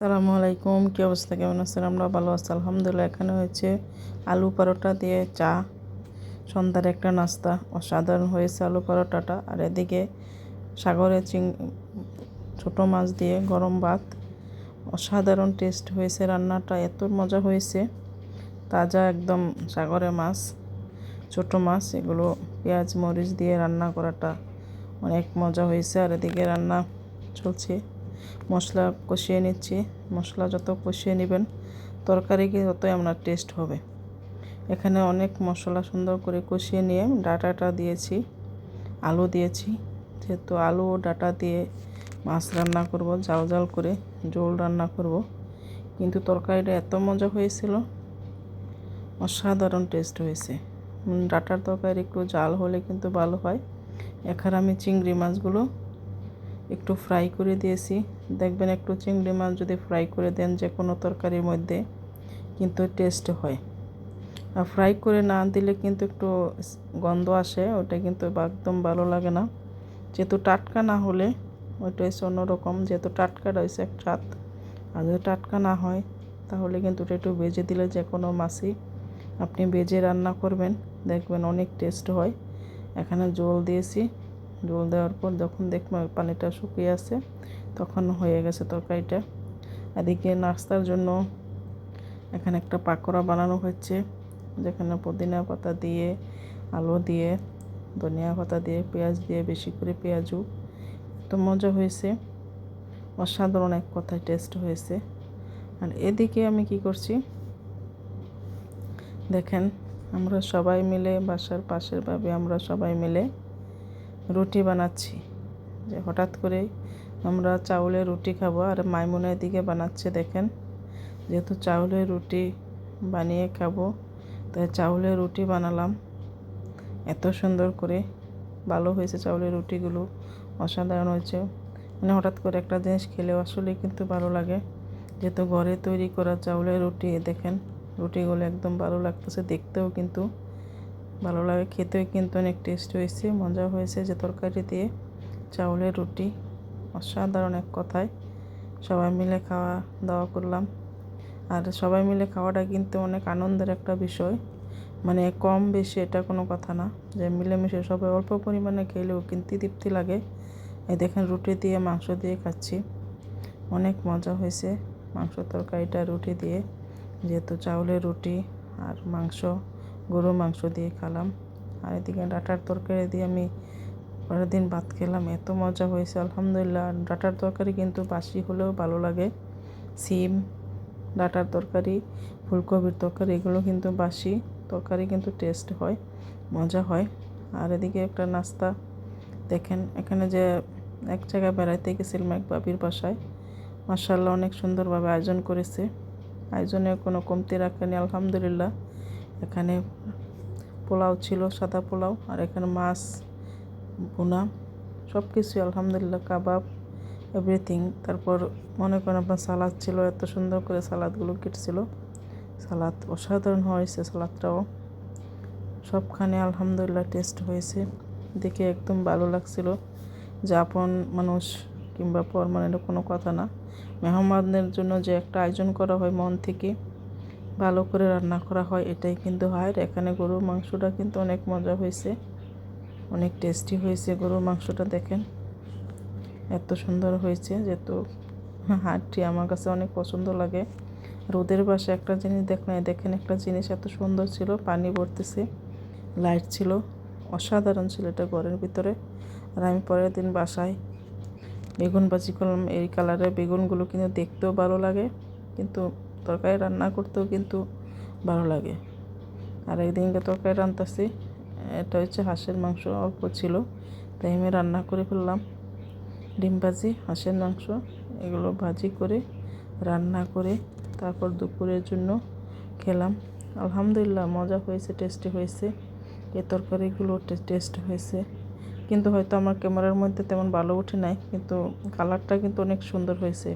আসসালামু আলাইকুম, কী অবস্থা, কেমন আছেন? আমরা ভালো আছি আলহামদুলিল্লাহ। এখানে হয়েছে আলু পরোটা দিয়ে চা, সন্ধ্যার একটা নাস্তা। অসাধারণ হয়েছে আলু পরোটাটা। আর এদিকে সাগরে ছোটো মাছ দিয়ে গরম ভাত। অসাধারণ টেস্ট হয়েছে রান্নাটা, এত মজা হয়েছে। তাজা একদম সাগরে মাছ, ছোটো মাছ, এগুলো পেঁয়াজ মরিচ দিয়ে রান্না করাটা অনেক মজা হয়েছে। আর এদিকে রান্না চলছে, মশলা কষিয়ে নিচ্ছি। মশলা যত কষিয়ে নেবেন তরকারিকে ততই আপনার টেস্ট হবে। এখানে অনেক মশলা সুন্দর করে কষিয়ে নিয়ে ডাঁটাটা দিয়েছি, আলু দিয়েছি। যেহেতু আলু ও ডাঁটা দিয়ে মাছ রান্না করব, জাল জাল করে ঝোল রান্না করব, কিন্তু তরকারিটা এত মজা হয়েছিল, অসাধারণ টেস্ট হয়েছে। ডাঁটার তরকারি একটু জাল হলে কিন্তু ভালো হয়। এখানে আমি চিংড়ি মাছগুলো একটু ফ্রাই করে দিয়েছি। দেখবেন একটু চিংড়ি মাছ যদি ফ্রাই করে দেন যে কোনো তরকারির মধ্যে, কিন্তু টেস্ট হয়। আর ফ্রাই করে না দিলে কিন্তু একটু গন্ধ আসে, ওটা কিন্তু একদম ভালো লাগে না। যেহেতু টাটকা না হলে ওইটা হচ্ছে অন্যরকম, যেহেতু টাটকা রয়েছে এক স্বাদ। আর যদি টাটকা না হয় তাহলে কিন্তু ওটা একটু ভেজে দিলে, যে কোনো মাছই আপনি ভেজে রান্না করবেন দেখবেন অনেক টেস্ট হয়। এখানে জল দিয়েছি, জল দেওয়ার পর যখন দেখবেন পানিটা শুকিয়ে আসে তখন হয়ে গেছে তরকারিটা। এদিকে নাস্তার জন্য এখানে একটা পাকোড়া বানানো হচ্ছে, যেখানে পুদিনা পাতা দিয়ে, আলু দিয়ে, ধনিয়া পাতা দিয়ে, পেঁয়াজ দিয়ে, বেশি করে পেঁয়াজও। তো মজা হয়েছে, অসাধারণ এক কথায় টেস্ট হয়েছে। আর এদিকে আমি কি করছি দেখেন, আমরা সবাই মিলে, বাসার পাশের ভাবে আমরা সবাই মিলে রুটি বানাচ্ছি। যে হঠাৎ করে আমরা চাউলের রুটি খাবো, আর মাইমুনা এদিকে বানাচ্ছে দেখেন। যেহেতু চাউলের রুটি বানিয়ে খাবো তাই চাউলের রুটি বানালাম। এত সুন্দর করে ভালো হয়েছে চাউলের রুটিগুলো, অসাধারণ হয়েছে। মানে হঠাৎ করে একটা জিনিস খেলেও আসলে কিন্তু ভালো লাগে। যেহেতু ঘরে তৈরি করা চাউলের রুটি, দেখেন রুটিগুলো একদম ভালো লাগতেছে, দেখতেও কিন্তু ভালো লাগে, খেতেও কিন্তু অনেক টেস্ট হয়েছে, মজা হয়েছে। যে তরকারি দিয়ে চাউলের রুটি, অসাধারণ এক কথায়। সবাই মিলে খাওয়া দাওয়া করলাম। আর সবাই মিলে খাওয়াটা কিন্তু অনেক আনন্দের একটা বিষয়, মানে কম বেশি এটা কোনো কথা না, যে মিলেমিশে সবাই অল্প পরিমাণে খেলেও কিন্তু তৃপ্তি লাগে। এই দেখেন রুটি দিয়ে মাংস দিয়ে খাচ্ছি, অনেক মজা হয়েছে মাংস তরকারিটা রুটি দিয়ে। যেহেতু চাউলের রুটি আর মাংস, গরুর মাংস দিয়ে খেলাম। আর এদিকে ডাঁটার তরকারি দিয়ে আমি পরের দিন ভাত খেলাম, এত মজা হয়েছে আলহামদুলিল্লাহ। ডাঁটার তরকারি কিন্তু বাসি হলেও ভালো লাগে। সিম, ডাঁটার তরকারি, ফুলকপির তরকারি, এগুলো কিন্তু বাসি তরকারি কিন্তু টেস্ট হয়, মজা হয়। আর এদিকে একটা নাস্তা দেখেন, এখানে যে এক জায়গায় বেড়াইতে গেছিলাম এক বাবির বাসায়, মাশাআল্লাহ অনেক সুন্দরভাবে আয়োজন করেছে, আয়োজনে কোনো কমতি রাখেনি আলহামদুলিল্লাহ। এখানে পোলাও ছিল, সাদা পোলাও, আর এখানে মাছ ভুনা, সব কিছুই আলহামদুলিল্লাহ, কাবাব, এভরিথিং। তারপর মনে করেন আপনার সালাদ ছিল, এত সুন্দর করে সালাদগুলো কেটেছিল। সালাদ অসাধারণ হয়েছে, সালাদটাও সবখানে আলহামদুলিল্লাহ টেস্ট হয়েছে, দেখে একদম ভালো লাগছিল। যে আপন মানুষ কিংবা পর মানে এটা কোনো কথা না, মেহমানদের জন্য যে একটা আয়োজন করা হয় মন থেকে, ভালো করে রান্না করা হয়, এটাই কিন্তু হয়। এখানে গরুর মাংসটা কিন্তু অনেক মজা হয়েছে, অনেক টেস্টি হয়েছে গরুর মাংসটা। দেখেন এত সুন্দর হয়েছে, যেহেতু হাড়টি আমার কাছে অনেক পছন্দ লাগে। রোদের বাসে একটা জিনিস দেখেন একটা জিনিস এত সুন্দর ছিল, পানি পড়তেছে, লাইট ছিল, অসাধারণ ছিল এটা ঘরের ভিতরে। আর আমি পরের দিন বাসায় বেগুন ভাজি করলাম। এই কালারের বেগুনগুলো কিন্তু দেখতেও ভালো লাগে, কিন্তু তরকারি রান্না করতেও কিন্তু ভালো লাগে। আর একদিনকে তরকারি রান্তাছি, এটা হচ্ছে হাঁসের মাংস, অল্প ছিল তাই আমি রান্না করে ফেললাম। ডিম ভাজি, হাঁসের মাংস, এগুলো ভাজি করে রান্না করে তারপর দুপুরের জন্য খেলাম। আলহামদুলিল্লাহ মজা হয়েছে, টেস্টি হয়েছে। এই তরকারিগুলো টেস্ট হয়েছে, কিন্তু হয়তো আমার ক্যামেরার মধ্যে তেমন ভালো ওঠে নাই, কিন্তু কালারটা কিন্তু অনেক সুন্দর হয়েছে।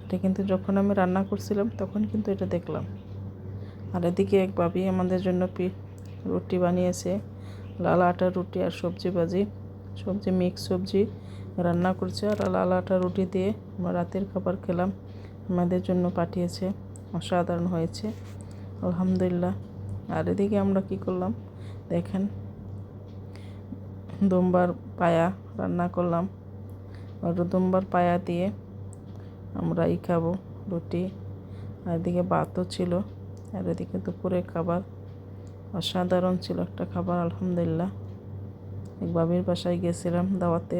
এটা কিন্তু যখন আমি রান্না করছিলাম তখন কিন্তু এটা দেখলাম। আর এদিকে এক ভাবি আমাদের জন্য রুটি বানিয়েছে, লাল আটার রুটি আর সবজি ভাজি, সবজি মিক্স সবজি রান্না করছে। আর লাল আটার রুটি দিয়ে আমরা রাতের খাবার খেলাম। আমাদের জন্য পাঠিয়েছে, অসাধারণ হয়েছে আলহামদুলিল্লাহ। আর এদিকে আমরা কি করলাম দেখেন, দুম্বার পায়া রান্না করলাম। আর দুম্বার পায়া দিয়ে আমরা খাবো রুটি, আর এদিকে ভাতও ছিল। আর এদিকে দুপুরে খাবার অসাধারণ ছিল একটা খাবার আলহামদুলিল্লাহ। এক বাবির বাসায় গেছিলাম দাওয়াতে,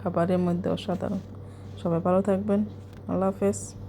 খাবারের মধ্যে অসাধারণ। সবাই ভালো থাকবেন, আল্লাহ হাফেজ।